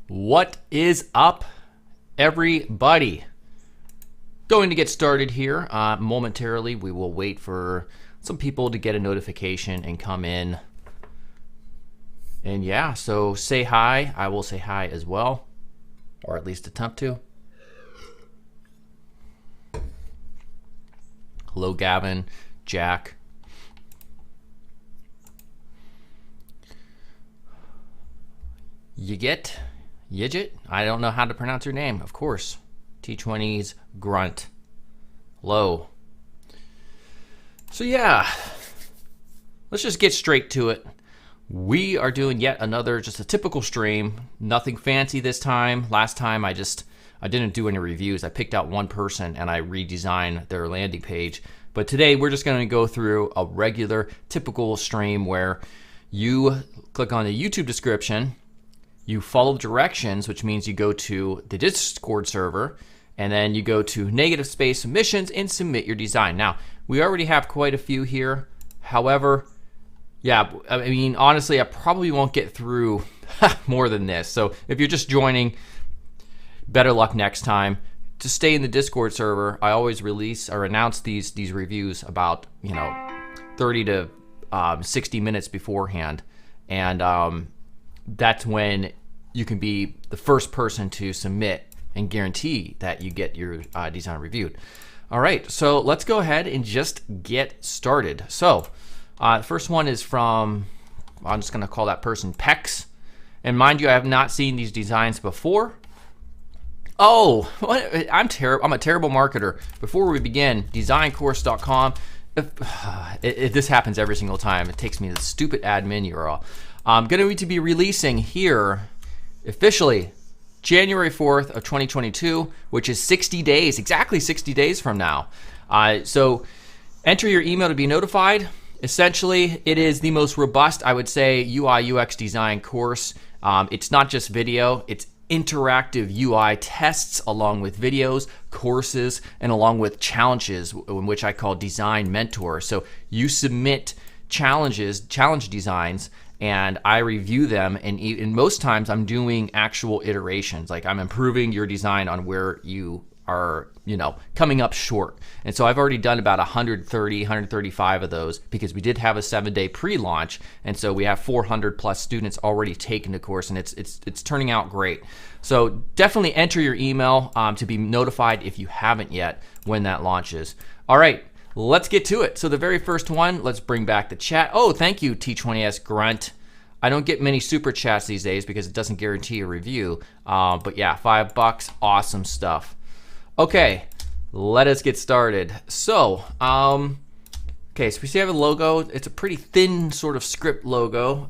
What is up, everybody? Going to get started here momentarily. We will wait for some people to get a notification and come in. And yeah, so say hi. I will say hi as well, or at least attempt to. Hello, Gavin, Jack. Yidget? I don't know how to pronounce your name, of course. T20's Grunt. Hello. So yeah, let's just get straight to it. We are doing yet another, just a typical stream. Nothing fancy this time. Last time I didn't do any reviews. I picked out one person and I redesigned their landing page. But today we're just going to go through a regular, typical stream where you click on the YouTube description. You follow directions, which means you go to the Discord server, and then you go to negative space submissions and submit your design. Now, we already have quite a few here. However, yeah, I mean, honestly, I probably won't get through more than this. So if you're just joining, better luck next time. To stay in the Discord server, I always release or announce these reviews about 30 to 60 minutes beforehand, and that's when you can be the first person to submit and guarantee that you get your design reviewed. All right, so let's go ahead and just get started. So the first one is from, I'm just gonna call that person Pex. And mind you, I have not seen these designs before. Oh, I'm a terrible marketer. Before we begin, DesignCourse.com. This happens every single time. It takes me to the stupid admin URL. I'm going to be releasing here officially January 4th of 2022, which is 60 days, exactly 60 days from now. So enter your email to be notified. Essentially, it is the most robust, I would say, UI UX design course. It's not just video, it's interactive UI tests along with videos, courses, and along with challenges, in which I call design mentor. So you submit challenge designs, and I review them, and most times I'm doing actual iterations. Like I'm improving your design on where you are, coming up short. And so I've already done about 135 of those because we did have a 7-day pre-launch, and so we have 400 plus students already taking the course, and it's turning out great. So definitely enter your email to be notified if you haven't yet when that launches. All right. Let's get to it. So the very first one, let's bring back the chat. Oh, thank you, T20S Grunt. I don't get many super chats these days because it doesn't guarantee a review. But yeah, $5, awesome stuff. Okay, let us get started. So, okay, so we see I have a logo. It's a pretty thin sort of script logo.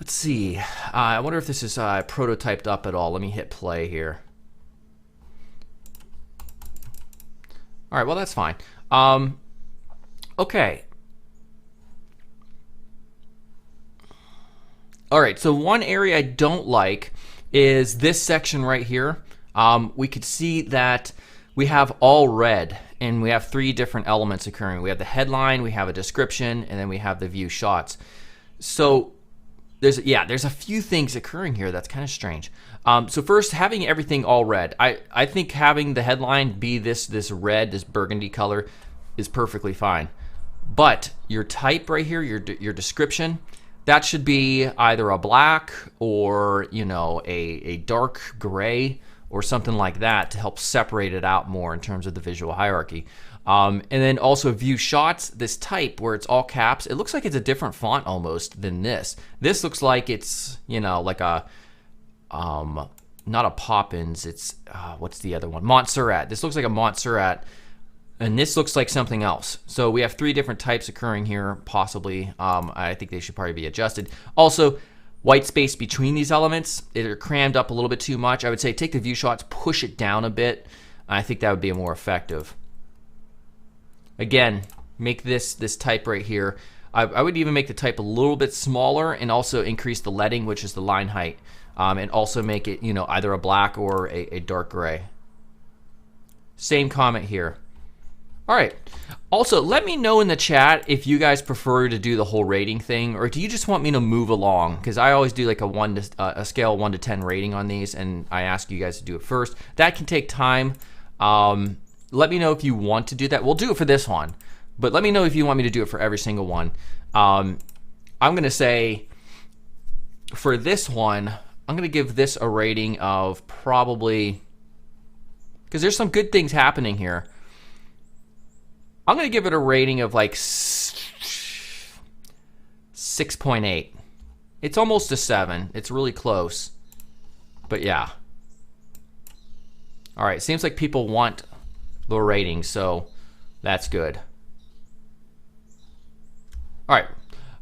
Let's see. I wonder if this is prototyped up at all. Let me hit play here. All right, well, that's fine. Okay. All right, so one area I don't like is this section right here. We could see that we have all red, and we have 3 different elements occurring. We have the headline, we have a description, and then we have the view shots. So there's a few things occurring here that's kind of strange. So first, having everything all red. I think having the headline be this red, this burgundy color is perfectly fine. But your type right here, your description, that should be either a black or a dark gray or something like that to help separate it out more in terms of the visual hierarchy. And then also view shots, this type where it's all caps, it looks like it's a different font almost than this. This looks like it's, like a, not a Poppins, it's, what's the other one? Montserrat. This looks like a Montserrat, and this looks like something else. So we have 3 different types occurring here, possibly. I think they should probably be adjusted. Also, white space between these elements, they're crammed up a little bit too much. I would say take the view shots, push it down a bit. I think that would be more effective. Again, make this type right here. I would even make the type a little bit smaller and also increase the leading, which is the line height, and also make it either a black or a dark gray. Same comment here. All right. Also, let me know in the chat if you guys prefer to do the whole rating thing, or do you just want me to move along? Because I always do like a scale 1 to 10 rating on these, and I ask you guys to do it first. That can take time. Let me know if you want to do that. We'll do it for this one, but let me know if you want me to do it for every single one. I'm going to say for this one, I'm going to give this a rating of probably, because there's some good things happening here. I'm going to give it a rating of like 6.8. It's almost a 7. It's really close. But yeah. All right, seems like people want the rating, so that's good. All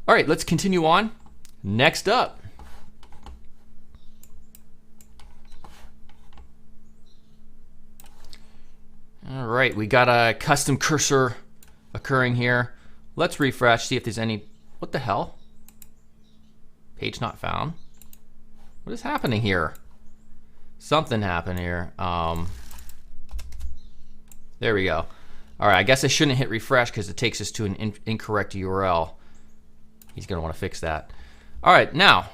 right, let's continue on. Next up. All right, we got a custom cursor occurring here. Let's refresh, see if there's any, what the hell? Page not found. What is happening here? Something happened here. There we go. All right, I guess I shouldn't hit refresh because it takes us to an incorrect URL. He's gonna wanna fix that. All right, now,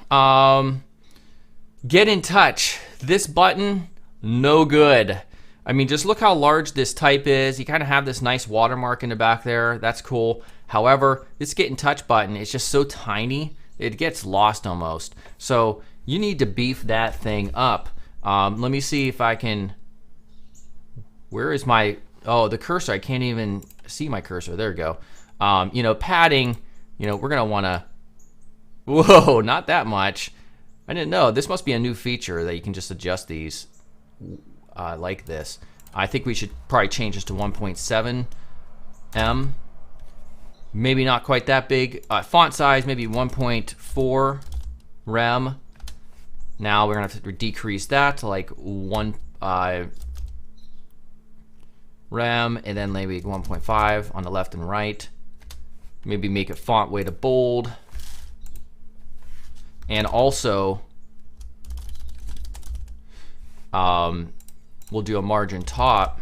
get in touch. This button, no good. I mean, just look how large this type is. You kind of have this nice watermark in the back there. That's cool. However, this get in touch button is just so tiny, it gets lost almost. So you need to beef that thing up. Let me see if I can, where is my, oh, the cursor, I can't even see my cursor. There we go. You know, padding, you know, we're gonna wanna, whoa, not that much. I didn't know, this must be a new feature that you can just adjust these like this. I think we should probably change this to 1.7 M. Maybe not quite that big. Font size, maybe 1.4 rem. Now we're gonna have to decrease that to like 1 rem, and then maybe 1.5 on the left and right. Maybe make it font weight to bold. And also, we'll do a margin top.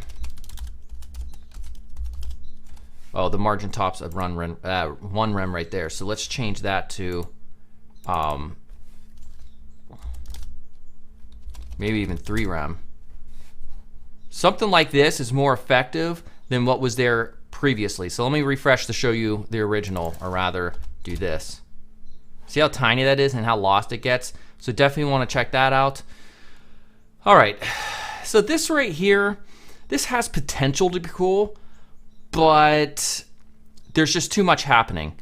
Oh, the margin top's a 1 rem right there. So let's change that to maybe even 3 rem. Something like this is more effective than what was there previously. So let me refresh to show you the original, or rather do this. See how tiny that is and how lost it gets? So definitely want to check that out. All right. So this right here, this has potential to be cool, but there's just too much happening.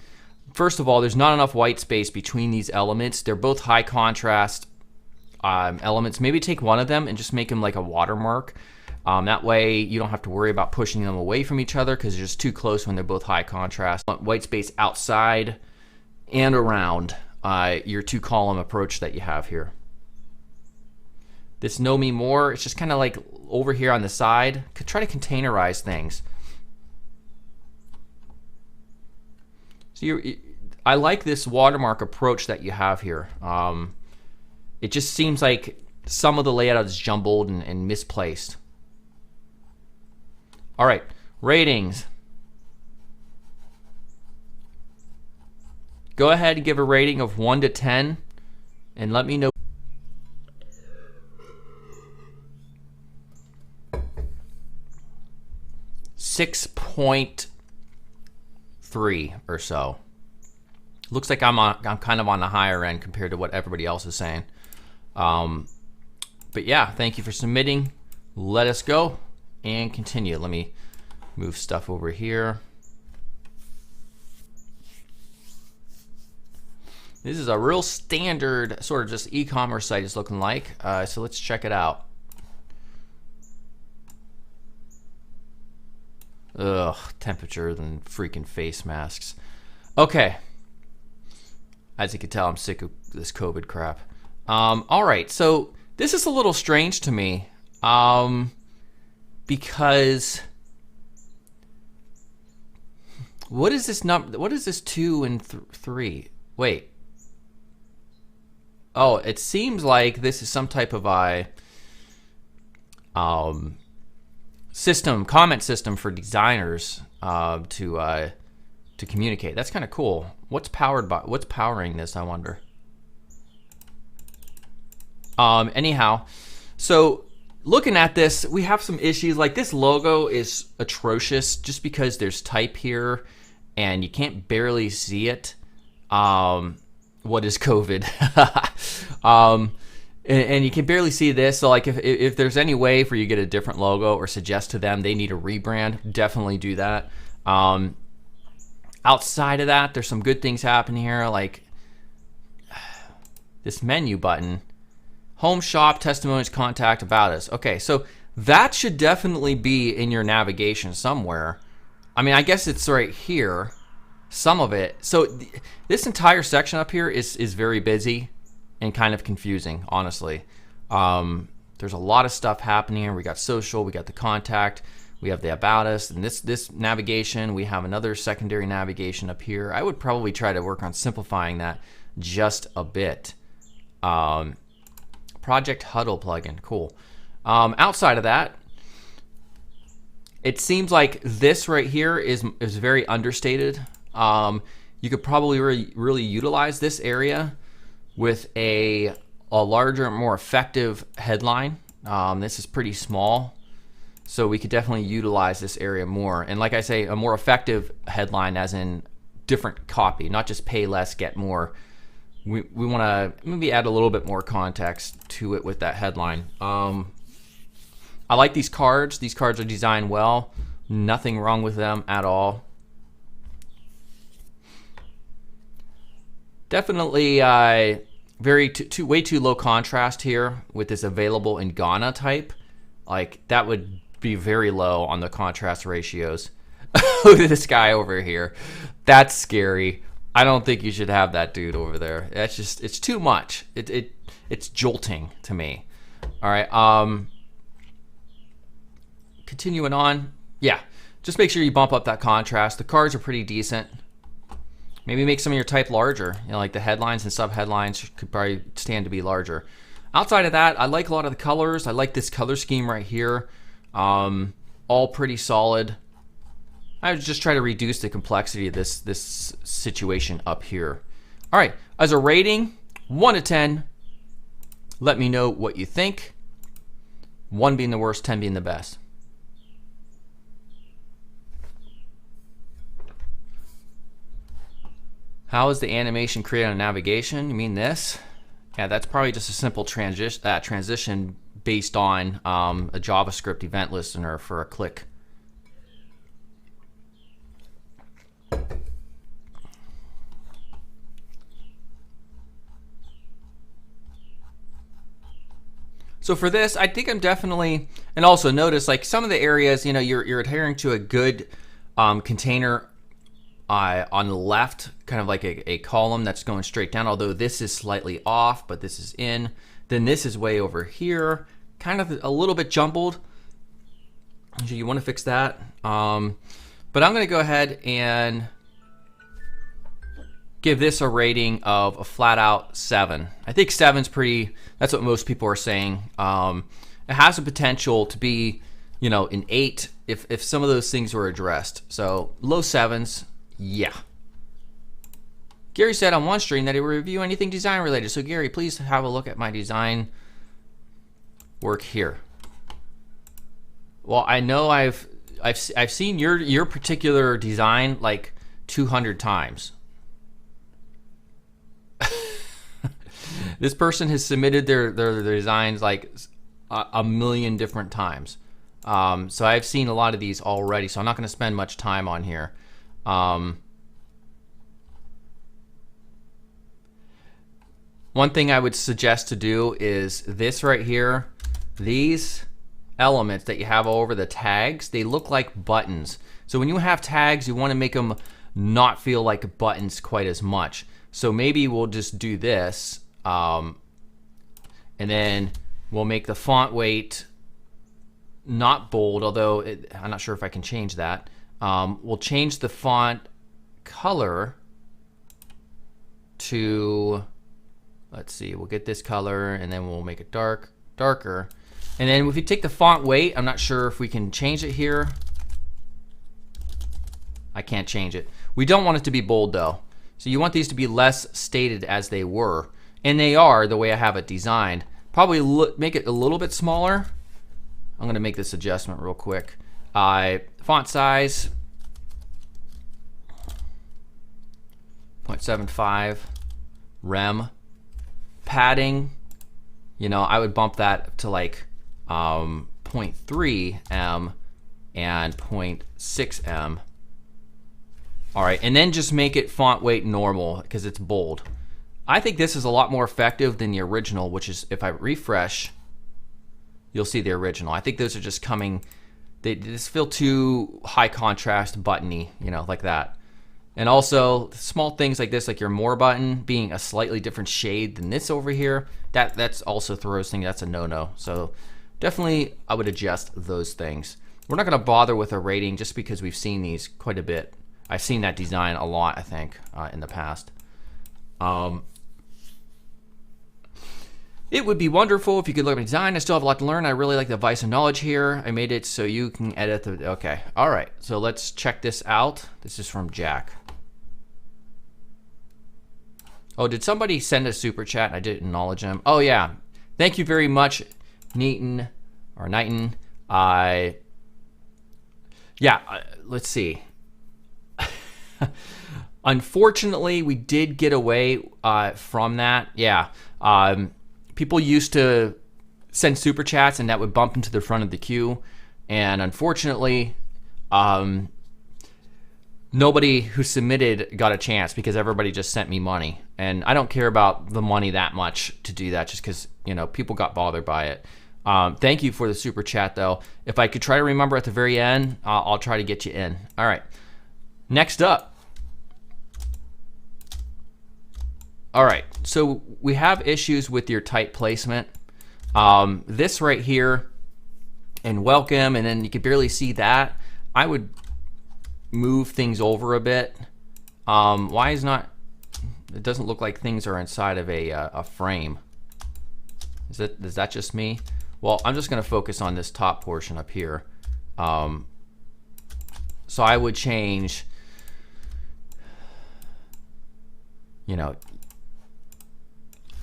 First of all, there's not enough white space between these elements. They're both high contrast elements. Maybe take one of them and just make them like a watermark. That way you don't have to worry about pushing them away from each other because they're just too close when they're both high contrast. White space outside and around your 2-column approach that you have here. This know me more, it's just kind of like over here on the side. Could try to containerize things. So I like this watermark approach that you have here. It just seems like some of the layout is jumbled and misplaced. All right, ratings. Go ahead and give a rating of 1 to 10 and let me know. 6.3 or so. Looks like I'm kind of on the higher end compared to what everybody else is saying. But yeah, thank you for submitting. Let us go and continue. Let me move stuff over here. This is a real standard sort of just e-commerce site it's looking like. So let's check it out. Ugh, temperatures and freaking face masks. Okay. As you can tell, I'm sick of this COVID crap. All right, so this is a little strange to me because what is this number? What is this 2 and 3? Wait. Oh, it seems like this is some type of comment system for designers to communicate. That's kind of cool. What's powering this, I wonder? Anyhow, so looking at this, we have some issues. Like this logo is atrocious just because there's type here and you can't barely see it. What is COVID? And you can barely see this. So like if there's any way for you to get a different logo or suggest to them they need a rebrand, definitely do that. Outside of that, there's some good things happening here, like this menu button. Home, shop, testimonies, contact, about us. Okay, so that should definitely be in your navigation somewhere. I mean, I guess it's right here, some of it. So this entire section up here is very busy and kind of confusing, honestly. There's a lot of stuff happening here. We got social, we got the contact, we have the about us, and this navigation. We have another secondary navigation up here. I would probably try to work on simplifying that just a bit. Project Huddle plugin, cool. Outside of that, it seems like this right here is very understated. You could probably really utilize this area with a larger, more effective headline. This is pretty small, so we could definitely utilize this area more. And like I say, a more effective headline as in different copy, not just pay less, get more. We want to maybe add a little bit more context to it with that headline. I like these cards. These cards are designed well. Nothing wrong with them at all. Definitely way too low contrast here with this available in Ghana type. Like that would be very low on the contrast ratios. Look at this guy over here. That's scary. I don't think you should have that dude over there. That's just, it's too much. It's jolting to me. All right. Continuing on. Yeah. Just make sure you bump up that contrast. The cards are pretty decent. Maybe make some of your type larger. You know, like the headlines and sub-headlines could probably stand to be larger. Outside of that, I like a lot of the colors. I like this color scheme right here. All pretty solid. I would just try to reduce the complexity of this situation up here. All right, as a rating, 1 to 10, let me know what you think. 1 being the worst, 10 being the best. How is the animation created on navigation? You mean this? Yeah, that's probably just a simple transition based on a JavaScript event listener for a click. So for this, I think I'm definitely, and also notice like some of the areas, you know, you're adhering to a good container on the left, kind of like a column that's going straight down, although this is slightly off, but this is in. Then this is way over here, kind of a little bit jumbled. So you want to fix that. But I'm going to go ahead and give this a rating of a flat out 7. I think 7's pretty, that's what most people are saying. It has the potential to be, you know, an 8 if some of those things were addressed. So low 7s, yeah. Gary said on one stream that he would review anything design related. So Gary, please have a look at my design work here. Well, I know I've seen your particular design like 200 times. This person has submitted their designs like a million different times. So I've seen a lot of these already, so I'm not going to spend much time on here. One thing I would suggest to do is this right here. These elements that you have all over the tags, they look like buttons. So when you have tags, you want to make them not feel like buttons quite as much. So maybe we'll just do this. And then we'll make the font weight not bold, although I'm not sure if I can change that. We'll change the font color to, let's see, we'll get this color and then we'll make it darker. And then if you take the font weight, I'm not sure if we can change it here. I can't change it. We don't want it to be bold though. So you want these to be less stated as they were. And they are the way I have it designed. Probably make it a little bit smaller. I'm gonna make this adjustment real quick. Font size, 0.75, rem. Padding, you know, I would bump that to like 0.3 em and 0.6 em. All right, and then just make it font weight normal because it's bold. I think this is a lot more effective than the original, which is, if I refresh, you'll see the original. I think those are just coming, they just feel too high contrast, buttony, you know, like that. And also small things like this, like your more button being a slightly different shade than this over here, that's also throws things, that's a no-no. So definitely I would adjust those things. We're not gonna bother with a rating just because we've seen these quite a bit. I've seen that design a lot, I think, in the past. It would be wonderful if you could look at design. I still have a lot to learn. I really like the advice and knowledge here. I made it so you can edit the, okay. All right, so let's check this out. This is from Jack. Oh, did somebody send a super chat and I didn't acknowledge him? Oh yeah, thank you very much, Knighton. Let's see. Unfortunately, we did get away from that. Yeah, people used to send super chats and that would bump into the front of the queue. And unfortunately, nobody who submitted got a chance because everybody just sent me money. And I don't care about the money that much to do that just because, you know, people got bothered by it. Thank you for the super chat though. If I could try to remember at the very end, I'll try to get you in. All right, next up. All right, so we have issues with your tight placement. This right here, and welcome, and then you can barely see that. I would move things over a bit. Why is not, it doesn't look like things are inside of a frame. Is that just me? Well, I'm just gonna focus on this top portion up here. So I would change, you know,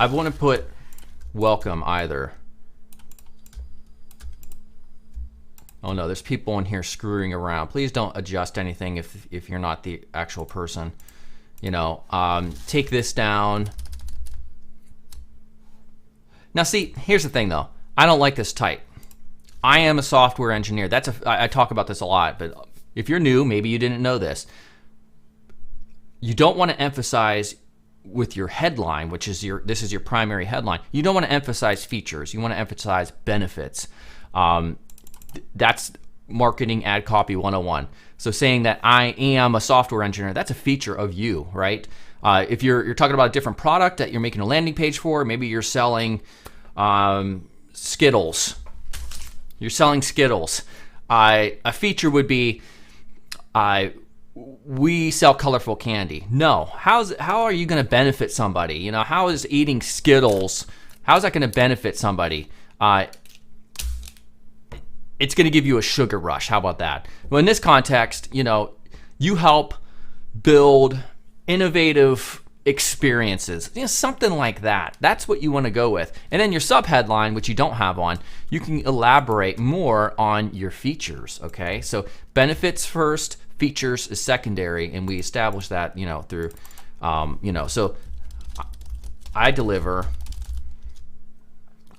I want to put welcome either. Oh no, there's people in here screwing around. Please don't adjust anything if you're not the actual person. You know, take this down. Now see, here's the thing though. I don't like this tight. I am a software engineer. I talk about this a lot, but if you're new, maybe you didn't know this. You don't want to emphasize with your headline, which is this is your primary headline. You don't want to emphasize features. You want to emphasize benefits. That's marketing ad copy 101. So saying that I am a software engineer, that's a feature of you, right? If you're talking about a different product that you're making a landing page for, maybe you're selling Skittles. You're selling Skittles. A feature would be we sell colorful candy. No, how are you going to benefit somebody? You know, how is eating Skittles, how is that going to benefit somebody? It's going to give you a sugar rush. How about that? Well, in this context, you know, you help build innovative experiences, you know, something like that. That's what you want to go with. And then your subheadline, which you don't have on, you can elaborate more on your features. Okay, so benefits first, features is secondary, and we establish that, you know, through, you know, so I deliver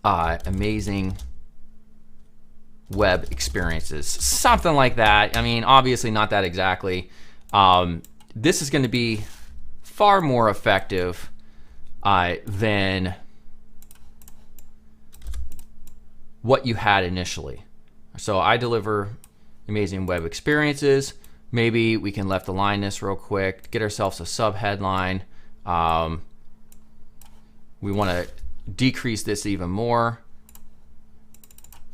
amazing web experiences, something like that. I mean, obviously not that exactly. This is going to be far more effective than what you had initially. So I deliver amazing web experiences. Maybe we can left align this real quick, get ourselves a sub headline. We want to decrease this even more.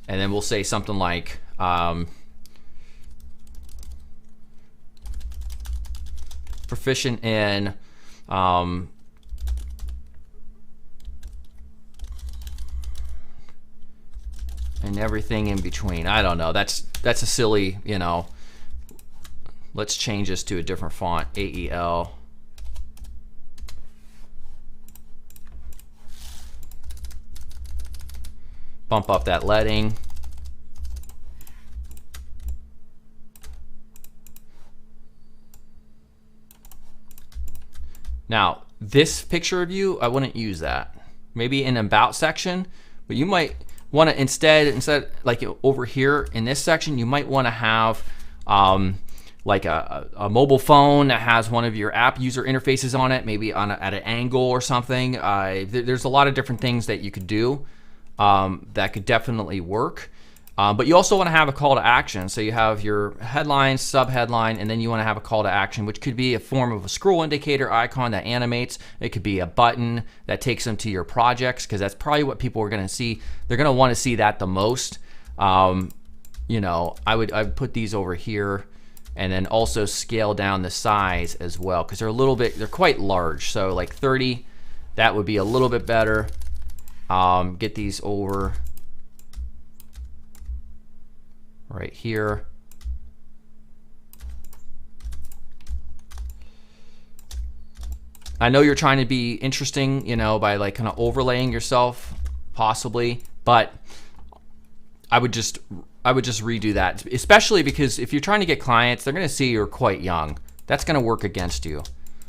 And then we'll say something like, proficient in and everything in between. I don't know. That's a silly, you know. Let's change this to a different font, AEL. Bump up that leading. Now, this picture of you, I wouldn't use that. Maybe in an about section, but you might want to instead like over here in this section, you might want to have like a mobile phone that has one of your app user interfaces on it, maybe on at an angle or something. There's a lot of different things that you could do that could definitely work. But you also want to have a call to action. So you have your headline, sub-headline, and then you want to have a call to action, which could be a form of a scroll indicator icon that animates. It could be a button that takes them to your projects, because that's probably what people are going to see. They're going to want to see that the most. You know, I would put these over here, and then also scale down the size as well, because they're quite large. So like 30, that would be a little bit better. Get these over right here. I know you're trying to be interesting, you know, by like kind of overlaying yourself, possibly, but I would just redo that, especially because if you're trying to get clients, they're going to see you're quite young. That's going to work against you.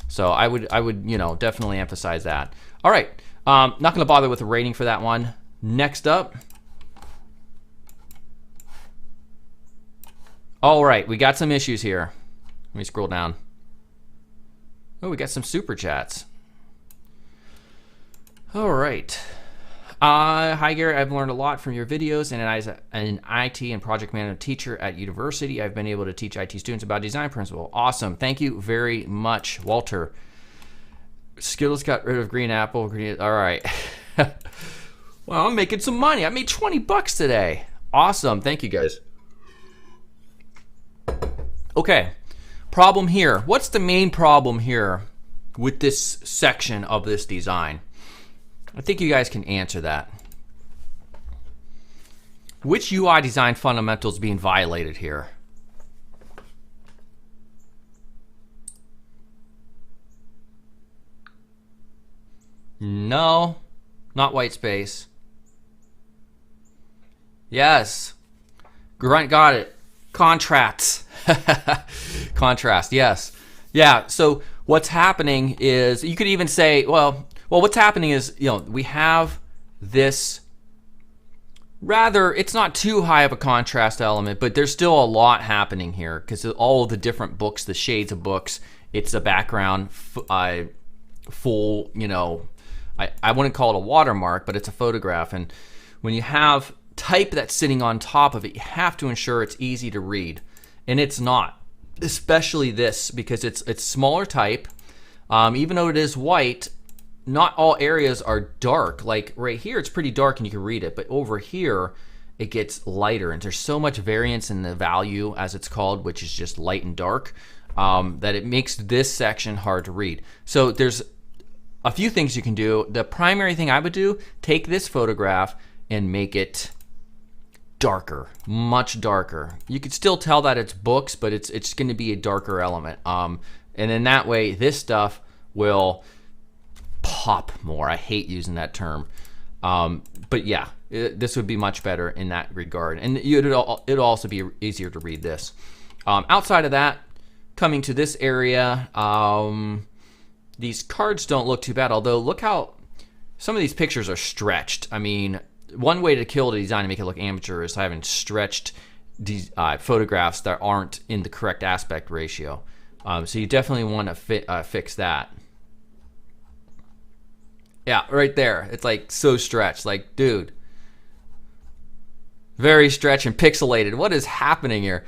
So I would, you know, definitely emphasize that. All right, not going to bother with a rating for that one. Next up. All right, we got some issues here. Let me scroll down. Oh, we got some super chats. All right. Hi, Gary. I've learned a lot from your videos, and as an IT and project management teacher at university, I've been able to teach IT students about design principle. Awesome. Thank you very much, Walter. Skittles got rid of green apple. All right. Well, I'm making some money. I made 20 bucks today. Awesome. Thank you, guys. Okay, problem here. What's the main problem here with this section of this design? I think you guys can answer that. Which UI design fundamentals is being violated here? No, not white space. Yes, Grunt got it. Contrasts. Contrast, yes. Yeah, so what's happening is, you could even say, well, what's happening is, you know, we have this, rather, it's not too high of a contrast element, but there's still a lot happening here, because all of the different books, the shades of books, it's a background, full, you know, I wouldn't call it a watermark, but it's a photograph, and when you have type that's sitting on top of it, you have to ensure it's easy to read, and it's not, especially this, because it's smaller type. Even though it is white, not all areas are dark. Like right here, it's pretty dark and you can read it, but over here it gets lighter, and there's so much variance in the value, as it's called, which is just light and dark, that it makes this section hard to read. So there's a few things you can do. The primary thing I would do, take this photograph and make it darker, much darker. You could still tell that it's books, but it's going to be a darker element. And in that way, this stuff will pop more. I hate using that term. But yeah, this would be much better in that regard. And it'll also be easier to read this. Outside of that, coming to this area, these cards don't look too bad, although look how some of these pictures are stretched. I mean, one way to kill the design and make it look amateur is having stretched photographs that aren't in the correct aspect ratio. So you definitely want to fix that. Yeah, right there. It's like so stretched. Like, dude, very stretched and pixelated. What is happening here?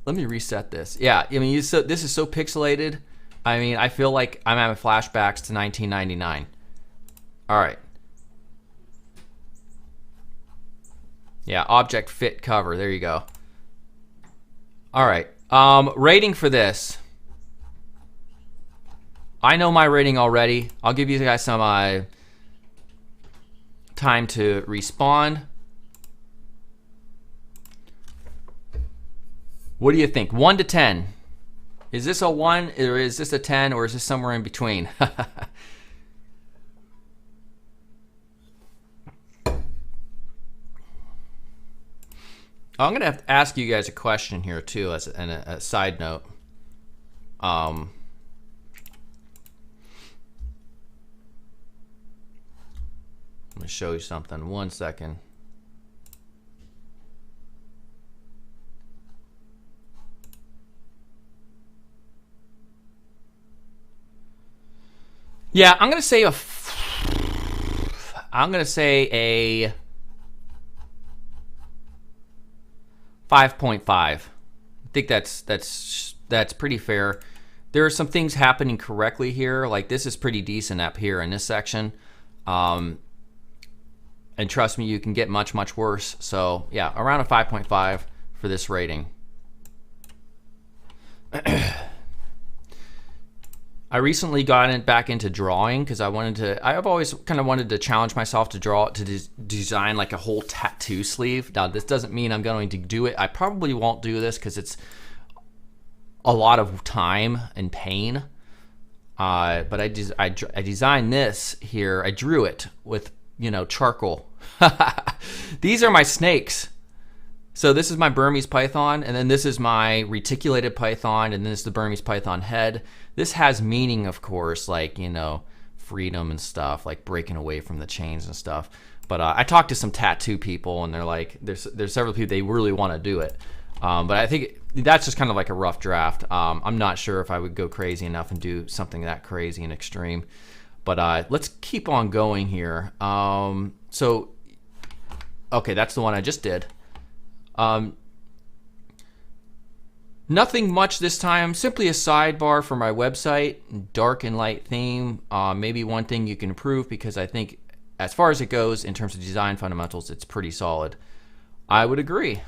Let me reset this. Yeah, I mean, this is so pixelated. I mean, I feel like I'm having flashbacks to 1999. All right. Yeah, object fit cover. There you go. All right. Rating for this. I know my rating already. I'll give you guys some time to respond. What do you think? 1 to 10. Is this a 1 or is this a 10 or is this somewhere in between? I'm going to have to ask you guys a question here too as a side note. Let me show you something. 1 second. Yeah, I'm gonna say a 5.5. I think that's pretty fair. There are some things happening correctly here. Like this is pretty decent up here in this section. And trust me, you can get much, much worse. So yeah, around a 5.5 for this rating. I recently got back into drawing because I've always kind of wanted to challenge myself to design like a whole tattoo sleeve. Now this doesn't mean I'm going to do it. I probably won't do this because it's a lot of time and pain. But I designed this here. I drew it with, charcoal. These are my snakes. So this is my Burmese python, and then this is my reticulated python, and this is the Burmese python head. This has meaning, of course, like, freedom and stuff, like breaking away from the chains and stuff. But I talked to some tattoo people, and they're like, there's several people, they really want to do it. But I think that's just kind of like a rough draft. I'm not sure if I would go crazy enough and do something that crazy and extreme. But let's keep on going here. So, okay, that's the one I just did. Nothing much this time, simply a sidebar for my website, dark and light theme. Maybe one thing you can improve, because I think as far as it goes in terms of design fundamentals, it's pretty solid. I would agree.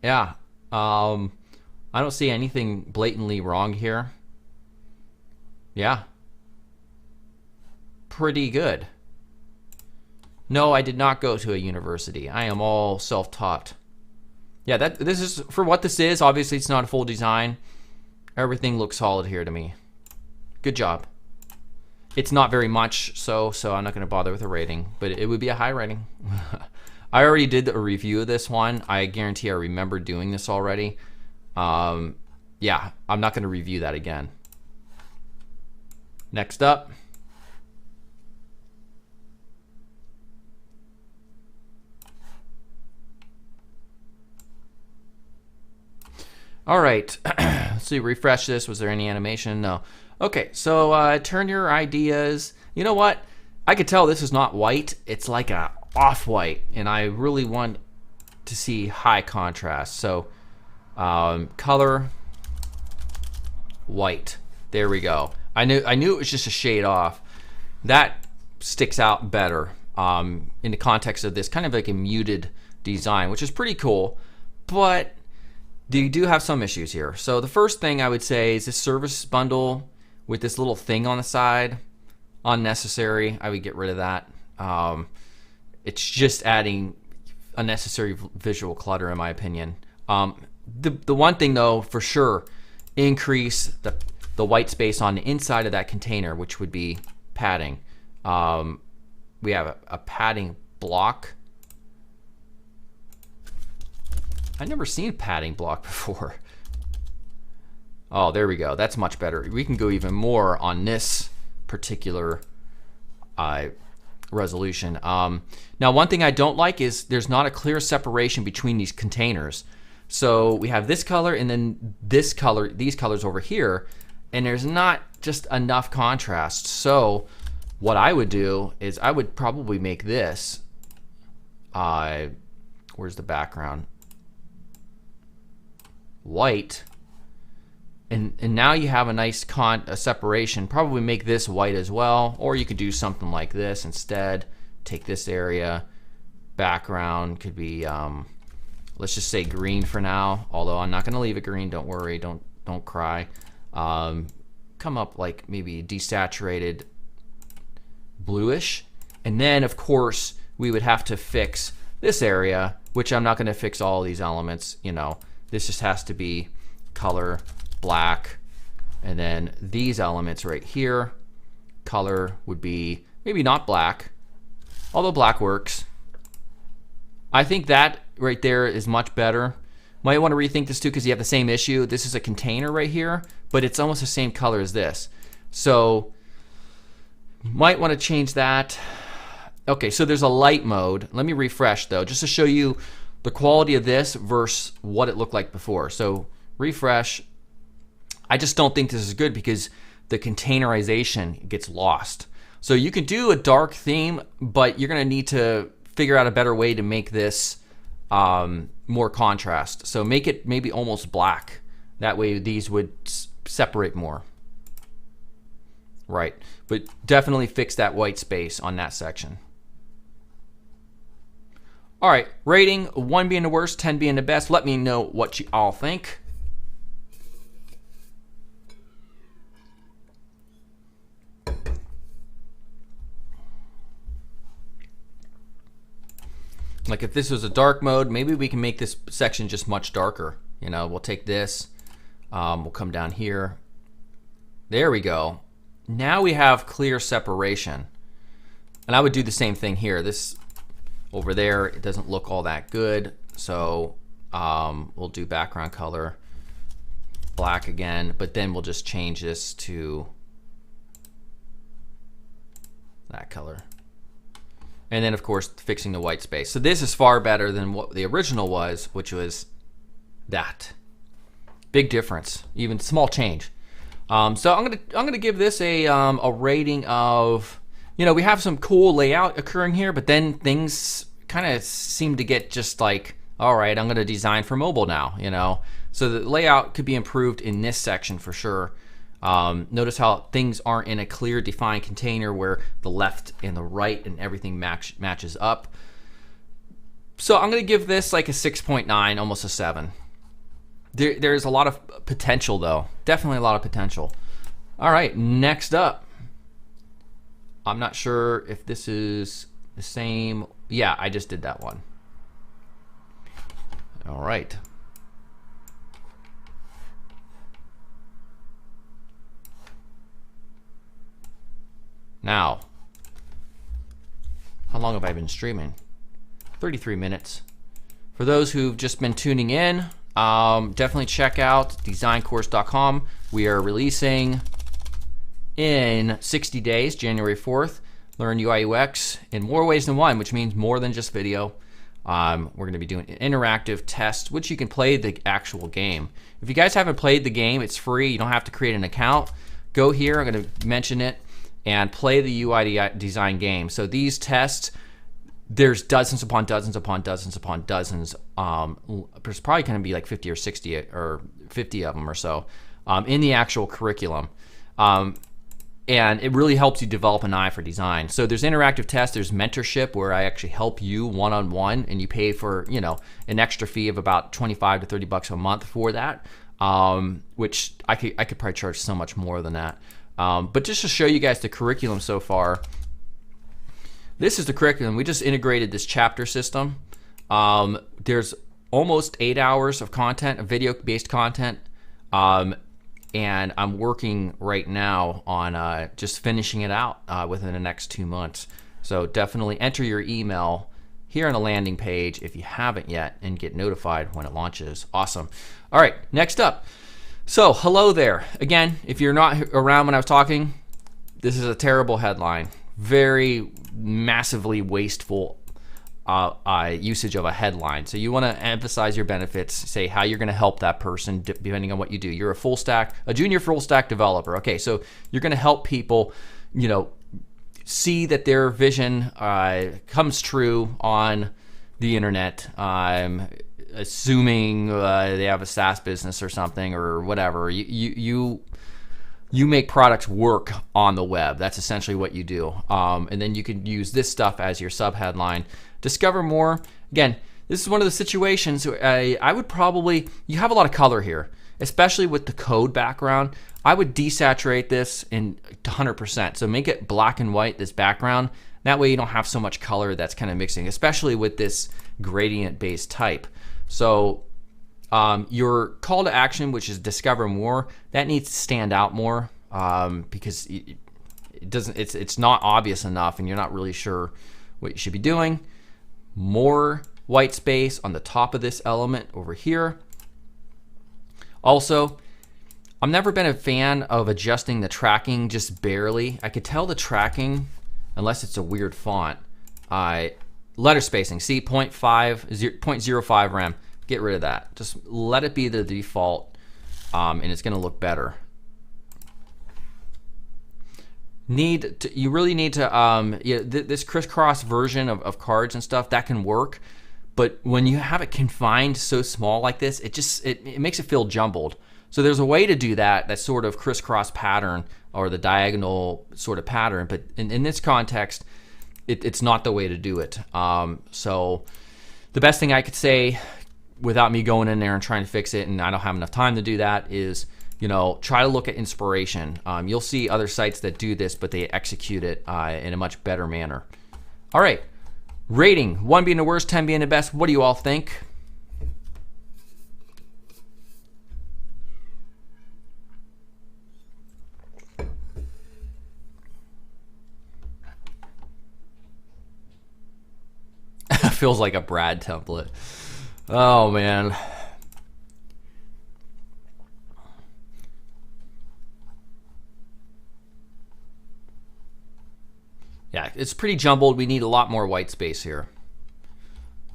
Yeah. I don't see anything blatantly wrong here. Yeah. Pretty good. No, I did not go to a university. I am all self-taught. Yeah, this is for what this is. Obviously, it's not a full design. Everything looks solid here to me. Good job. It's not very much, so I'm not going to bother with a rating, but it would be a high rating. I already did a review of this one. I guarantee I remember doing this already. Yeah, I'm not going to review that again. Next up. All right, let's see, refresh this. Was there any animation? No. Okay, so turn your ideas. You know what? I could tell this is not white. It's like a off-white, and I really want to see high contrast. So color, white. There we go. I knew it was just a shade off. That sticks out better in the context of this kind of like a muted design, which is pretty cool, but you do have some issues here. So the first thing I would say is this service bundle with this little thing on the side, unnecessary. I would get rid of that. It's just adding unnecessary visual clutter, in my opinion. The one thing though, for sure, increase the white space on the inside of that container, which would be padding. We have a padding block. I've never seen padding block before. Oh, there we go. That's much better. We can go even more on this particular resolution. Now, one thing I don't like is there's not a clear separation between these containers. So we have this color and then this color, these colors over here, and there's not just enough contrast. So what I would do is I would probably make this, where's the background? White, and now you have a nice separation. Probably make this white as well, or you could do something like this instead. Take this area, background could be let's just say green for now, although I'm not going to leave it green. Don't worry, don't cry. Come up like maybe desaturated bluish, and then of course we would have to fix this area, which I'm not going to fix all these elements. This just has to be color black. And then these elements right here, color would be maybe not black, although black works. I think that right there is much better. Might want to rethink this too because you have the same issue. This is a container right here, but it's almost the same color as this. So might want to change that. Okay, so there's a light mode. Let me refresh though, just to show you the quality of this versus what it looked like before. So refresh. I just don't think this is good because the containerization gets lost. So you can do a dark theme, but you're gonna need to figure out a better way to make this more contrast. So make it maybe almost black. That way these would separate more. Right, but definitely fix that white space on that section. All right, rating, 1 being the worst, 10 being the best. Let me know what you all think. Like if this was a dark mode, maybe we can make this section just much darker. You know, we'll take this, we'll come down here. There we go. Now we have clear separation. And I would do the same thing here. This over there, it doesn't look all that good. So we'll do background color black again, but then we'll just change this to that color. And then of course fixing the white space. So this is far better than what the original was, which was that. Big difference, even small change. So I'm gonna give this a rating of, you know, we have some cool layout occurring here, but then things kind of seem to get just like, all right, I'm gonna design for mobile now, you know. So the layout could be improved in this section for sure. Notice how things aren't in a clear defined container where the left and the right and everything matches up. So I'm gonna give this like a 6.9, almost a 7. There's a lot of potential though, definitely a lot of potential. All right, next up. I'm not sure if this is the same. Yeah, I just did that one. All right. Now, how long have I been streaming? 33 minutes. For those who've just been tuning in, definitely check out DesignCourse.com. We are releasing in 60 days, January 4th, Learn UI UX in more ways than one, which means more than just video. We're going to be doing an interactive test, which you can play the actual game. If you guys haven't played the game, it's free. You don't have to create an account. Go here, I'm going to mention it, and play the UI design game. So these tests, there's dozens upon dozens upon dozens upon dozens. There's probably going to be like 50 or 60 or 50 of them or so in the actual curriculum. And it really helps you develop an eye for design. So there's interactive tests, there's mentorship where I actually help you one-on-one, and you pay for, you know, an extra fee of about 25 to 30 bucks a month for that, which I could probably charge so much more than that. But just to show you guys the curriculum so far, this is the curriculum. We just integrated this chapter system. There's almost 8 hours of content, of video-based content, and I'm working right now on just finishing it out within the next 2 months. So definitely enter your email here on the landing page if you haven't yet and get notified when it launches. Awesome. All right, next up. So hello there. Again, if you're not around when I was talking, this is a terrible headline. Very massively wasteful usage of a headline. So you want to emphasize your benefits, say how you're going to help that person depending on what you do. You're a junior full stack developer. Okay, so you're going to help people, you know, see that their vision comes true on the internet. Assuming they have a SaaS business or something or whatever. You make products work on the web. That's essentially what you do. And then you can use this stuff as your sub-headline. Discover more. Again, this is one of the situations I would probably, you have a lot of color here, especially with the code background. I would desaturate this in 100%. So make it black and white, this background. That way you don't have so much color that's kind of mixing, especially with this gradient-based type. So Your call to action, which is discover more, that needs to stand out more because it doesn't. It's not obvious enough, and you're not really sure what you should be doing. More white space on the top of this element over here. Also, I've never been a fan of adjusting the tracking just barely. I could tell the tracking, unless it's a weird font. Letter spacing, see 0.05 rem. Get rid of that. Just let it be the default, and it's going to look better. You really need to, this crisscross version of cards and stuff, that can work. But when you have it confined so small like this, it makes it feel jumbled. So there's a way to do that sort of crisscross pattern or the diagonal sort of pattern. But in this context, it's not the way to do it. So the best thing I could say, without me going in there and trying to fix it, and I don't have enough time to do that, is try to look at inspiration. You'll see other sites that do this, but they execute it in a much better manner. All right, rating, 1 being the worst, 10 being the best. What do you all think? Feels like a Brad template. Oh man. Yeah, it's pretty jumbled. We need a lot more white space here.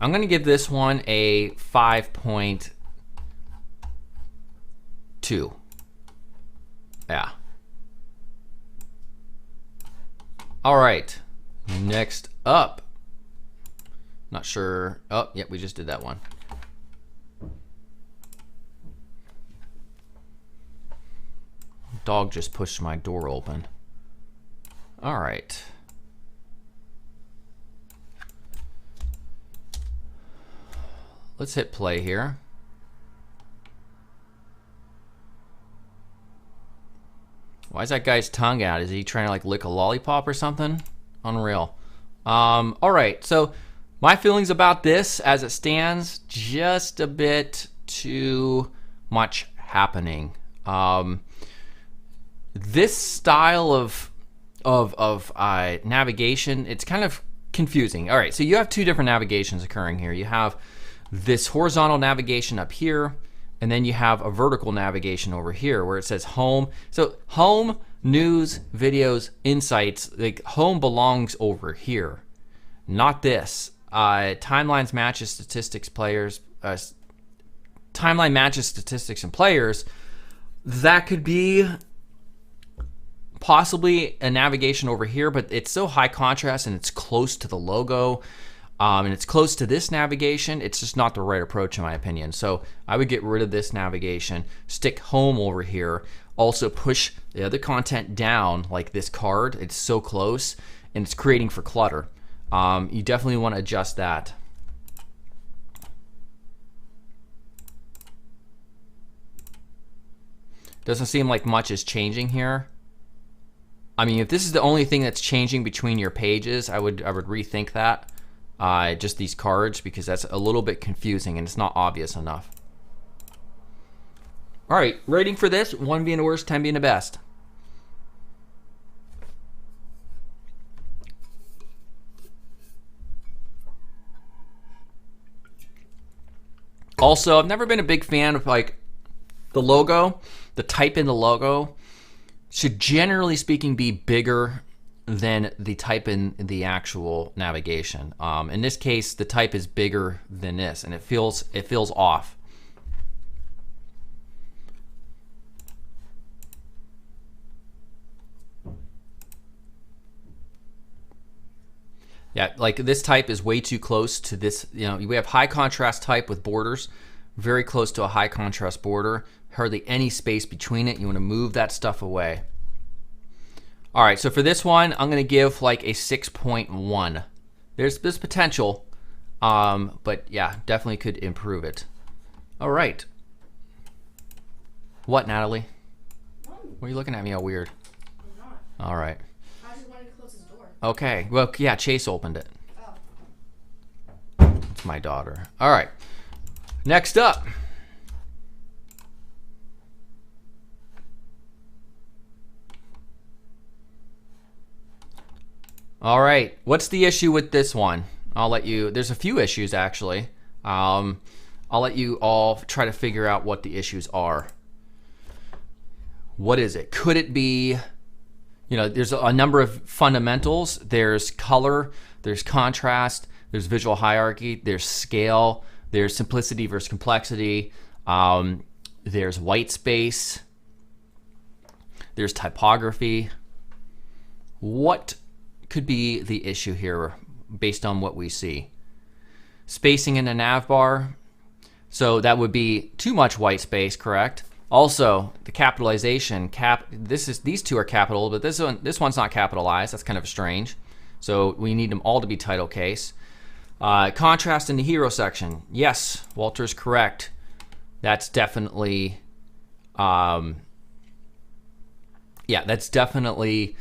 I'm going to give this one a 5.2. Yeah. All right. Next up. Not sure. Oh, yep, we just did that one. Dog just pushed my door open. All right. Let's hit play here. Why is that guy's tongue out? Is he trying to like lick a lollipop or something? Unreal. All right, so my feelings about this as it stands, just a bit too much happening. This style of navigation, it's kind of confusing. All right, so you have two different navigations occurring here. You have this horizontal navigation up here, and then you have a vertical navigation over here where it says home. So home, news, videos, insights, like home belongs over here, not this. Timelines matches statistics players. Timeline matches statistics and players. That could be possibly a navigation over here, but it's so high contrast and it's close to the logo, and it's close to this navigation. It's just not the right approach in my opinion. So I would get rid of this navigation, stick home over here, also push the other content down like this card. It's so close and it's creating for clutter. You definitely want to adjust that. Doesn't seem like much is changing here. I mean, if this is the only thing that's changing between your pages, I would rethink that. Just these cards, because that's a little bit confusing and it's not obvious enough. All right, rating for this, 1 being the worst, 10 being the best. Also, I've never been a big fan of like the logo. The type in the logo should generally speaking be bigger than the type in the actual navigation. In this case, the type is bigger than this, and it feels off. Yeah, like this type is way too close to this. You know, we have high contrast type with borders, very close to a high contrast border, hardly any space between it. You want to move that stuff away. All right, so for this one, I'm gonna give like a 6.1. There's potential, but yeah, definitely could improve it. All right. What, Natalie? Why are you looking at me all weird? I'm not. All right. I just wanted to close his door. Okay, well, yeah, Chase opened it. Oh. It's my daughter. All right, next up, All right, what's the issue with this one? I'll let you, there's a few issues actually. I'll let you all try to figure out what the issues are. What is it? Could it be, you know, there's a number of fundamentals. There's color, there's contrast, there's visual hierarchy, there's scale, there's simplicity versus complexity, there's white space, there's typography. What could be the issue here based on what we see? Spacing in the nav bar. So that would be too much white space, correct? Also, the capitalization, these two are capital, but this one's not capitalized. That's kind of strange. So we need them all to be title case. Contrast in the hero section. Yes, Walter's correct. That's definitely, yeah, that's definitely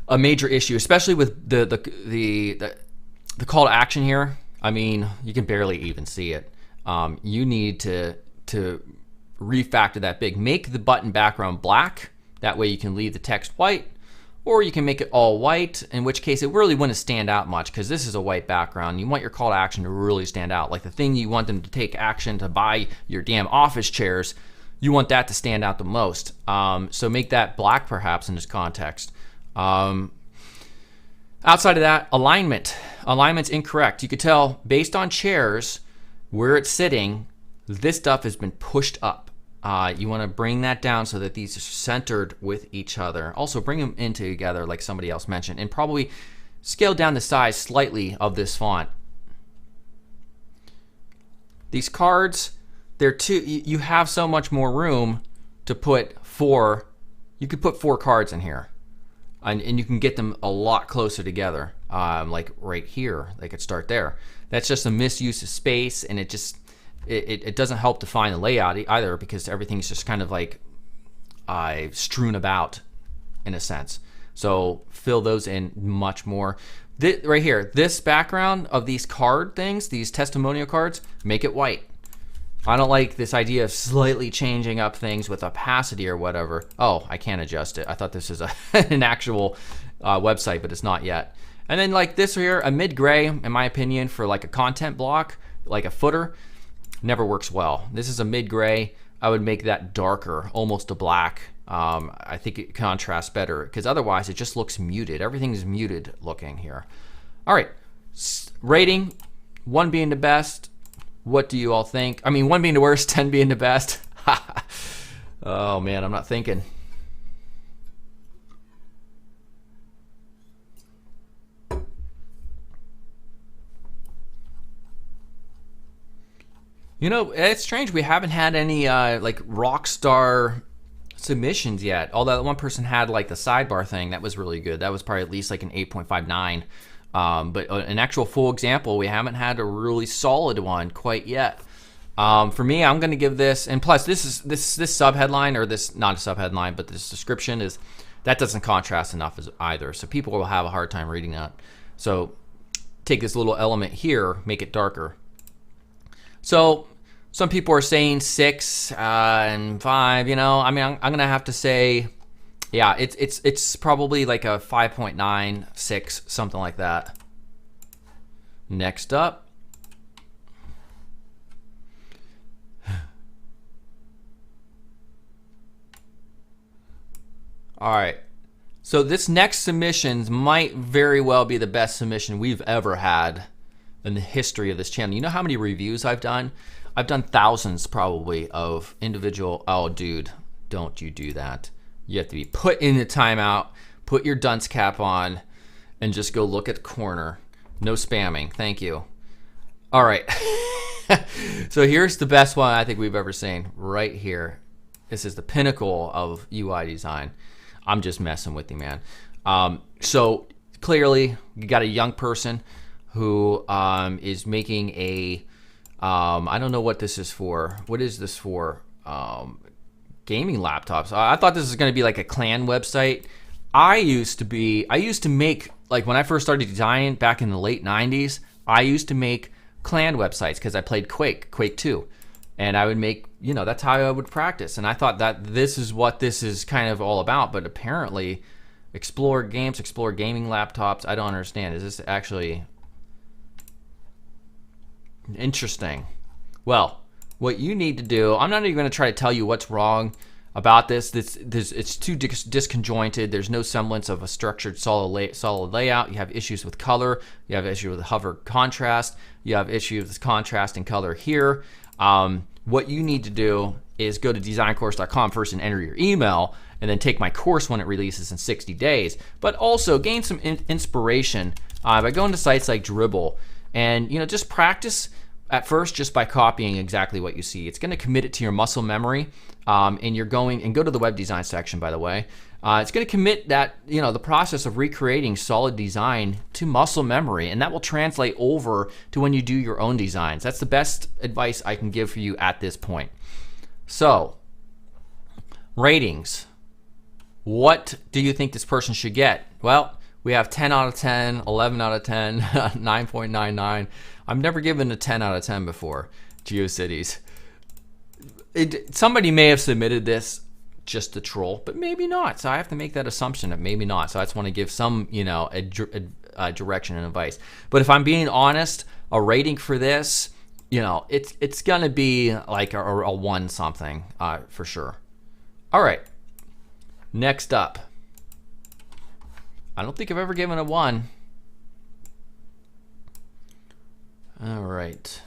a major issue, especially with the call to action here. I mean, you can barely even see it. You need to refactor that big. Make the button background black. That way you can leave the text white, or you can make it all white, in which case it really wouldn't stand out much because this is a white background. You want your call to action to really stand out. Like the thing you want them to take action to buy your damn office chairs, you want that to stand out the most. So make that black perhaps in this context. Outside of that, alignment. Alignment's incorrect. You could tell based on chairs, where it's sitting, this stuff has been pushed up. You want to bring that down so that these are centered with each other. Also bring them in together like somebody else mentioned, and probably scale down the size slightly of this font. These cards, you have so much more room to put you could put 4 cards in here. And you can get them a lot closer together, like right here. They could start there. That's just a misuse of space, and it doesn't help define the layout either, because everything's just kind of like strewn about in a sense. So fill those in much more. Right here, this background of these card things, these testimonial cards, make it white. I don't like this idea of slightly changing up things with opacity or whatever. Oh, I can't adjust it. I thought this is an actual website, but it's not yet. And then like this here, a mid-gray, in my opinion, for like a content block, like a footer, never works well. This is a mid-gray. I would make that darker, almost a black. I think it contrasts better because otherwise it just looks muted. Everything's muted looking here. All right, rating, 1 being the best. What do you all think? I mean, 1 being the worst, 10 being the best. Oh man, I'm not thinking. You know, it's strange. We haven't had any like rock star submissions yet. Although one person had like the sidebar thing, that was really good. That was probably at least like an 8.59. But an actual full example, we haven't had a really solid one quite yet. For me, I'm going to give this, and plus this sub headline, or this, not a sub headline, but this description that doesn't contrast enough either. So people will have a hard time reading that. So take this little element here, make it darker. So some people are saying 6 and 5, you know, I mean, I'm going to have to say, yeah, it's probably like a 5.96, something like that. Next up. All right. So this next submission might very well be the best submission we've ever had in the history of this channel. You know how many reviews I've done? I've done thousands probably of individual, oh dude, don't you do that. You have to be put in the timeout, put your dunce cap on, and just go look at the corner. No spamming, thank you. All right, so here's the best one I think we've ever seen, right here. This is the pinnacle of UI design. I'm just messing with you, man. So clearly, you got a young person who is making a, I don't know what this is for. What is this for? Gaming laptops. I thought this was going to be like a clan website. I used to make, like when I first started designing back in the late 90s, I used to make clan websites because I played Quake 2. And I would make, you know, that's how I would practice. And I thought that this is what this is kind of all about. But apparently, Explore games, explore gaming laptops. I don't understand. Is this actually interesting? Well, what you need to do, I'm not even going to try to tell you what's wrong about this. It's too disconjointed. There's no semblance of a structured solid layout. You have issues with color. You have issues with hover contrast. You have issues with contrast and color here. What you need to do is go to DesignCourse.com first and enter your email, and then take my course when it releases in 60 days. But also gain some inspiration by going to sites like Dribbble, and just practice at first just by copying exactly what you see. It's going to commit it to your muscle memory, and you're going and go to the web design section, by the way. It's going to commit that the process of recreating solid design to muscle memory, and that will translate over to when you do your own designs. That's the best advice I can give for you at this point. So, ratings. What do you think this person should get? Well, we have 10 out of 10, 11 out of 10, 9.99. I've never given a 10 out of 10 before, GeoCities. Somebody may have submitted this just to troll, but maybe not. So I have to make that assumption that maybe not. So I just want to give some, a direction and advice. But if I'm being honest, a rating for this, it's going to be like a 1 something for sure. All right. Next up. I don't think I've ever given a 1. All right.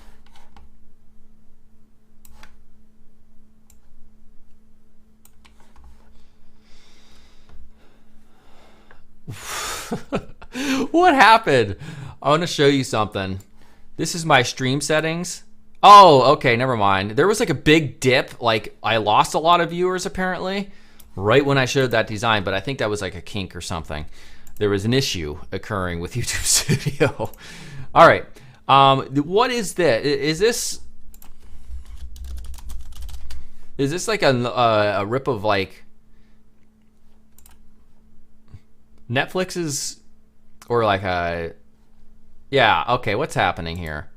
What happened? I want to show you something. This is my stream settings. Oh, okay, never mind. There was like a big dip. Like I lost a lot of viewers apparently right when I showed that design, but I think that was like a kink or something. There was an issue occurring with YouTube Studio. All right. What is this? Is this like a rip of like Netflix's, or like a, yeah, okay, what's happening here?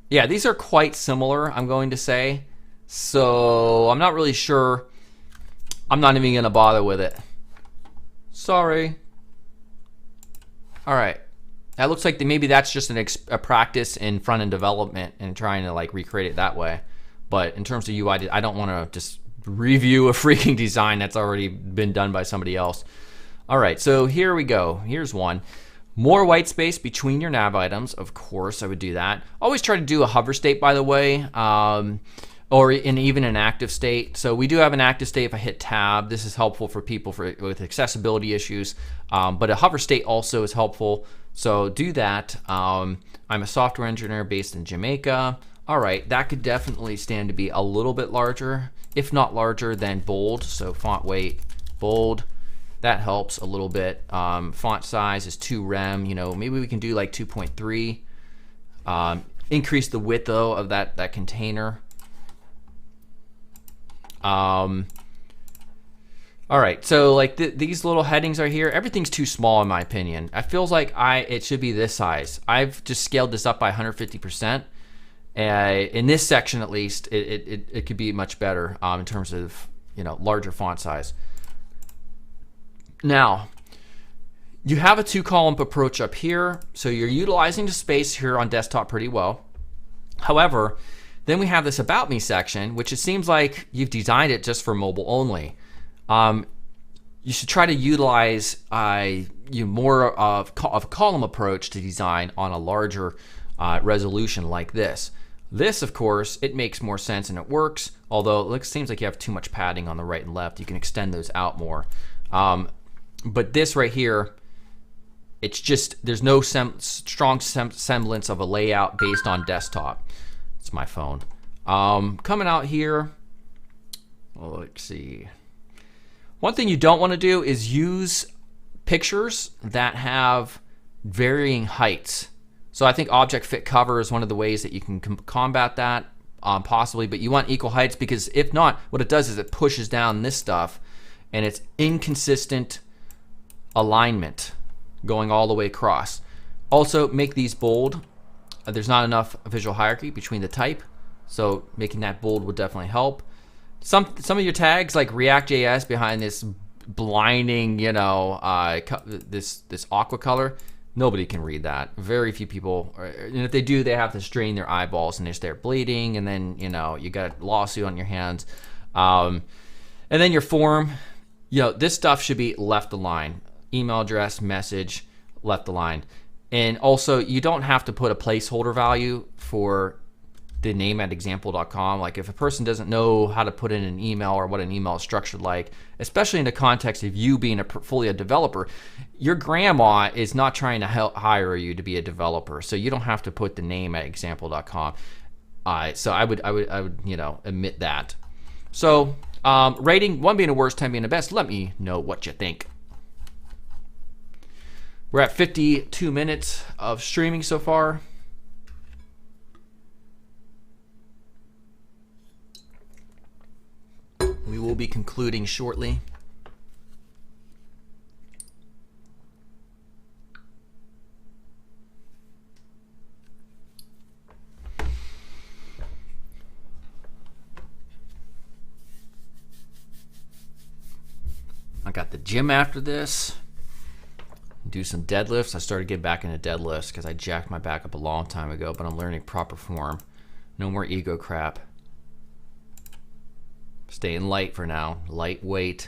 Yeah, these are quite similar, I'm going to say. So I'm not really sure. I'm not even gonna bother with it. Sorry. All right. That looks like maybe that's just a practice in front-end development and trying to like recreate it that way. But in terms of UI, I don't want to just review a freaking design that's already been done by somebody else. All right, so here we go. Here's one. More white space between your nav items. Of course, I would do that. Always try to do a hover state, by the way, or even an active state. So we do have an active state if I hit tab. This is helpful for people with accessibility issues. But a hover state also is helpful. So do that. I'm a software engineer based in Jamaica. All right, that could definitely stand to be a little bit larger, if not larger than bold. So font weight, bold, that helps a little bit. Font size is 2 rem. Maybe we can do like 2.3. Increase the width though of that container. All right, so like these little headings are here. Everything's too small in my opinion. It feels like it should be this size. I've just scaled this up by 150%. In this section, at least, it could be much better in terms of larger font size. Now, you have a 2-column approach up here, so you're utilizing the space here on desktop pretty well. However, then we have this About Me section, which it seems like you've designed it just for mobile only. You should try to utilize more of a column approach to design on a larger resolution like this. This, of course, it makes more sense and it works, although it seems like you have too much padding on the right and left. You can extend those out more. But this right here, it's just, there's no strong semblance of a layout based on desktop. It's my phone. Coming out here, let's see. One thing you don't want to do is use pictures that have varying heights. So I think object fit cover is one of the ways that you can combat that, possibly, but you want equal heights, because if not, what it does is it pushes down this stuff and it's inconsistent alignment going all the way across. Also, make these bold. There's not enough visual hierarchy between the type. So making that bold would definitely help. Some of your tags like React.js behind this blinding, this aqua color, nobody can read that. Very few people, and if they do, they have to strain their eyeballs and they start bleeding, and then you got a lawsuit on your hands. And then your form, this stuff should be left aligned. Email address, message, left aligned. And also, you don't have to put a placeholder value for the name at example.com. Like if a person doesn't know how to put in an email or what an email is structured like, especially in the context of you being fully a developer, your grandma is not trying to hire you to be a developer. So you don't have to put the name at example.com. So I would omit that. So rating, 1 being the worst, 10 being the best. Let me know what you think. We're at 52 minutes of streaming so far. We will be concluding shortly. I got the gym after this. Do some deadlifts. I started getting back into deadlifts because I jacked my back up a long time ago, but I'm learning proper form. No more ego crap. Staying light for now, lightweight.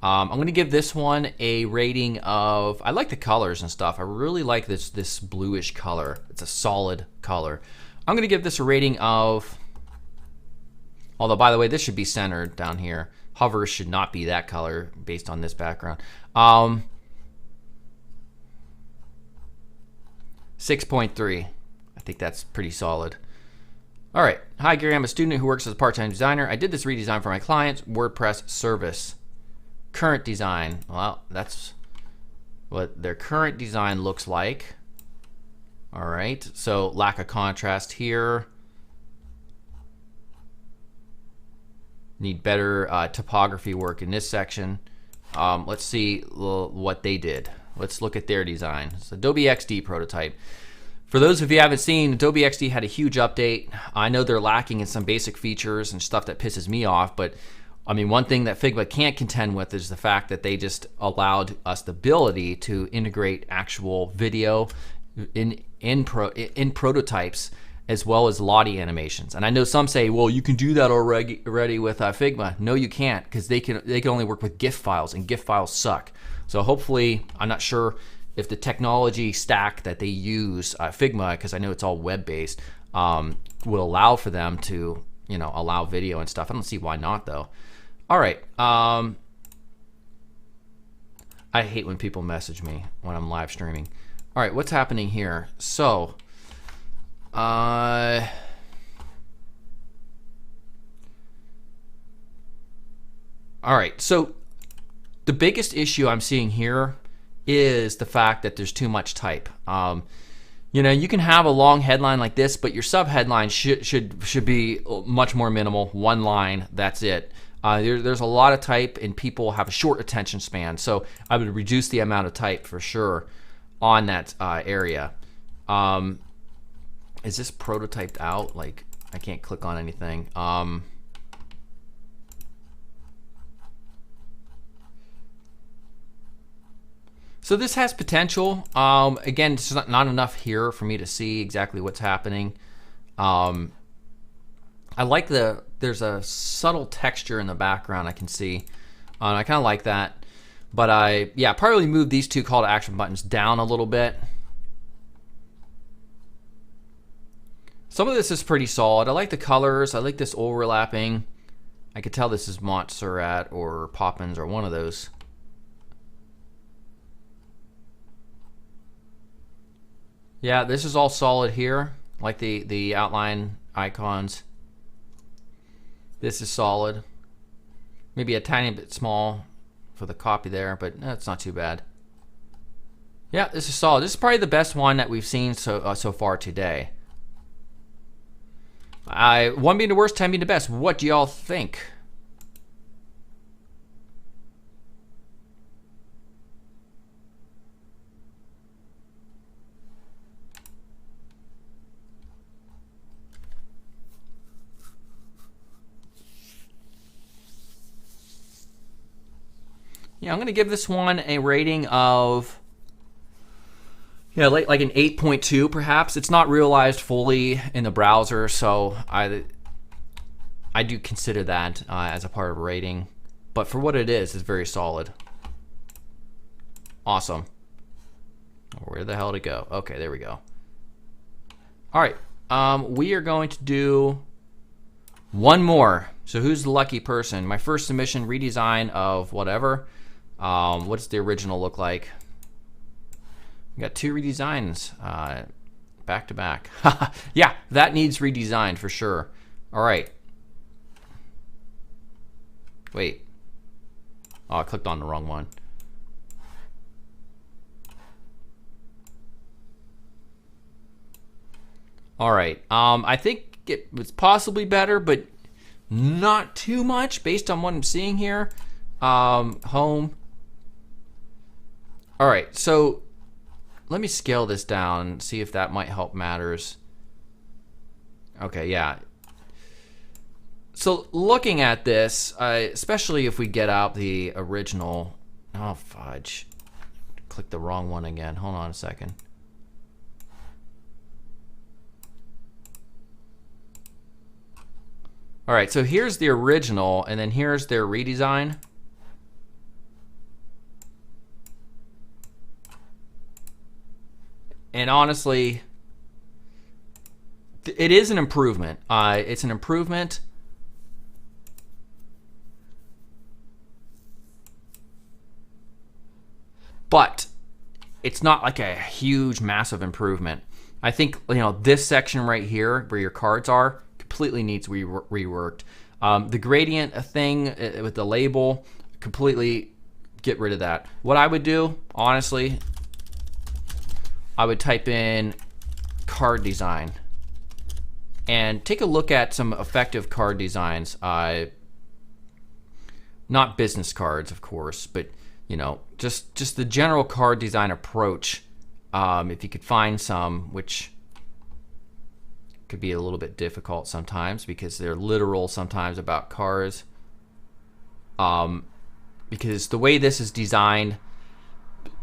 I'm going to give this one a rating of, I like the colors and stuff. I really like this bluish color. It's a solid color. I'm going to give this a rating of, although by the way, this should be centered down here. Hover should not be that color based on this background. 6.3. I think that's pretty solid. All right. Hi, Gary. I'm a student who works as a part-time designer. I did this redesign for my client's WordPress service. Current design. Well, that's what their current design looks like. All right. So lack of contrast here. Need better typography work in this section. Let's see what they did. Let's look at their design. It's Adobe XD prototype. For those of you who haven't seen, Adobe XD had a huge update. I know they're lacking in some basic features and stuff that pisses me off, but I mean, one thing that Figma can't contend with is the fact that they just allowed us the ability to integrate actual video in prototypes as well as Lottie animations. And I know some say, well, you can do that already with Figma. No, you can't, because they can only work with GIF files, and GIF files suck. So hopefully, I'm not sure if the technology stack that they use, Figma, because I know it's all web-based, will allow for them to, allow video and stuff. I don't see why not, though. All right. I hate when people message me when I'm live streaming. All right, what's happening here? So, all right, so the biggest issue I'm seeing here is the fact that there's too much type. You can have a long headline like this, but your sub headline should be much more minimal. One line, that's it. There's a lot of type, and people have a short attention span. So I would reduce the amount of type for sure on that area. Is this prototyped out? Like, I can't click on anything. So this has potential. Again, it's not enough here for me to see exactly what's happening. I like there's a subtle texture in the background I can see. I kind of like that. But probably move these two call to action buttons down a little bit. Some of this is pretty solid. I like the colors. I like this overlapping. I could tell this is Montserrat or Poppins or one of those. Yeah, this is all solid here. Like the outline icons. This is solid. Maybe a tiny bit small for the copy there, but that's not too bad. Yeah, this is solid. This is probably the best one that we've seen so far today. 1 being the worst, 10 being the best. What do y'all think? Yeah, I'm going to give this one a rating of, yeah, like an 8.2 perhaps. It's not realized fully in the browser, so I do consider that as a part of a rating. But for what it is, it's very solid. Awesome. Where the hell to go? Okay, there we go. All right, we are going to do one more. So who's the lucky person? My first submission, redesign of whatever. What does the original look like? We got 2 redesigns back to back. Yeah, that needs redesigned for sure. All right. Wait. Oh, I clicked on the wrong one. All right. I think it was possibly better, but not too much based on what I'm seeing here. Home. All right. So let me scale this down and see if that might help matters. Okay. Yeah. So looking at this, especially if we get out the original. Oh, fudge. Click the wrong one again. Hold on a second. All right, so here's the original, and then here's their redesign. And honestly, it is an improvement. It's an improvement. But it's not like a huge, massive improvement. I think, you know, this section right here where your cards are completely needs reworked. The gradient thing with the label, completely get rid of that. What I would do, honestly, I would type in card design and take a look at some effective card designs. Not business cards, of course, but you know, just the general card design approach. If you could find some, which could be a little bit difficult sometimes because they're literal sometimes about cars. Because the way this is designed,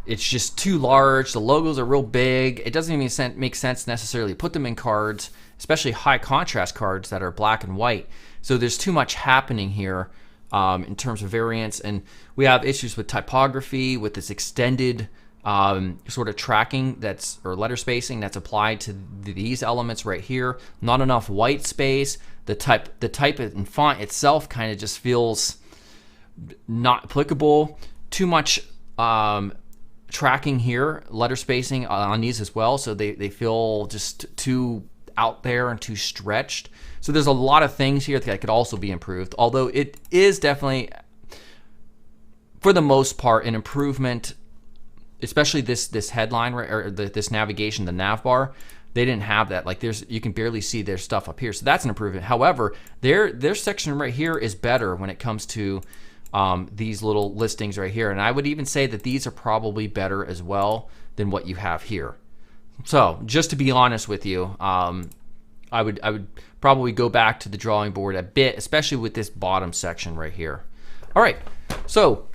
it's just too large. The logos are real big. It doesn't even make sense necessarily to put them in cards, especially high contrast cards that are black and white. So there's too much happening here in terms of variance, and we have issues with typography, with this extended sort of tracking or letter spacing that's applied to these elements right here. Not enough white space. The type and font itself kind of just feels not applicable. Too much tracking here, letter spacing on these as well, so they feel just too out there and too stretched. So there's a lot of things here that could also be improved, although it is definitely, for the most part, an improvement. Especially this headline, or this navigation, the nav bar, they didn't have that. Like you can barely see their stuff up here, so that's an improvement. However, their section right here is better when it comes to these little listings right here, and I would even say that these are probably better as well than what you have here. So just to be honest with you, I would probably go back to the drawing board a bit, especially with this bottom section right here. All right, so.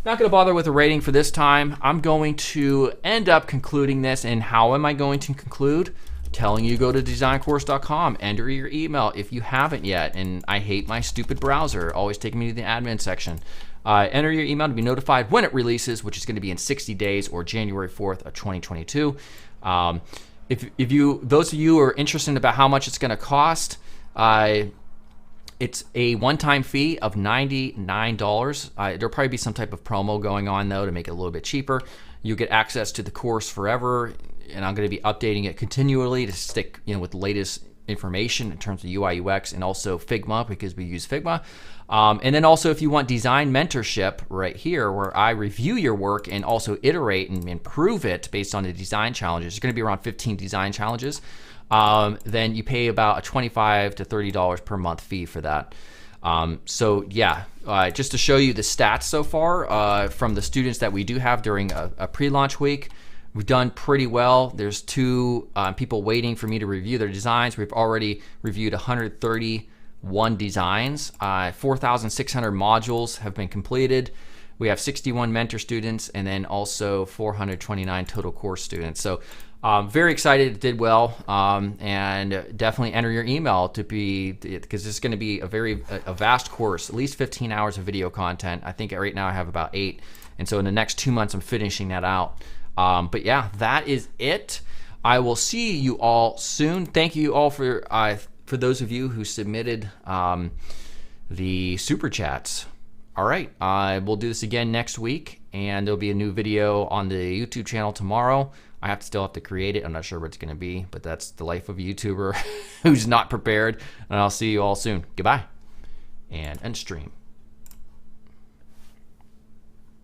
Not going to bother with a rating for this time. I'm going to end up concluding this, and how am I going to conclude? Telling you go to DesignCourse.com, enter your email if you haven't yet, and I hate my stupid browser, always taking me to the admin section. Enter your email to be notified when it releases, which is going to be in 60 days or January 4th of 2022. Those of you who are interested about how much it's going to cost, it's a one-time fee of $99. There'll probably be some type of promo going on though to make it a little bit cheaper. You get access to the course forever, and I'm going to be updating it continually to stick, with the latest information in terms of UI UX and also Figma, because we use Figma. And then also if you want design mentorship right here, where I review your work and also iterate and improve it based on the design challenges. There's going to be around 15 design challenges. Then you pay about a $25 to $30 per month fee for that. So yeah, just to show you the stats so far from the students that we do have during a pre-launch week, we've done pretty well. There's 2 people waiting for me to review their designs. We've already reviewed 131 designs. 4,600 modules have been completed. We have 61 mentor students and then also 429 total course students. So very excited it did well, and definitely enter your email to be, because this is going to be a vast course, at least 15 hours of video content. I think right now I have about 8. And so in the next 2 months, I'm finishing that out. But yeah, that is it. I will see you all soon. Thank you all for those of you who submitted the super chats. All right, we'll do this again next week, and there'll be a new video on the YouTube channel tomorrow. I still have to create it. I'm not sure what it's going to be, but that's the life of a YouTuber who's not prepared. And I'll see you all soon. Goodbye, and end stream.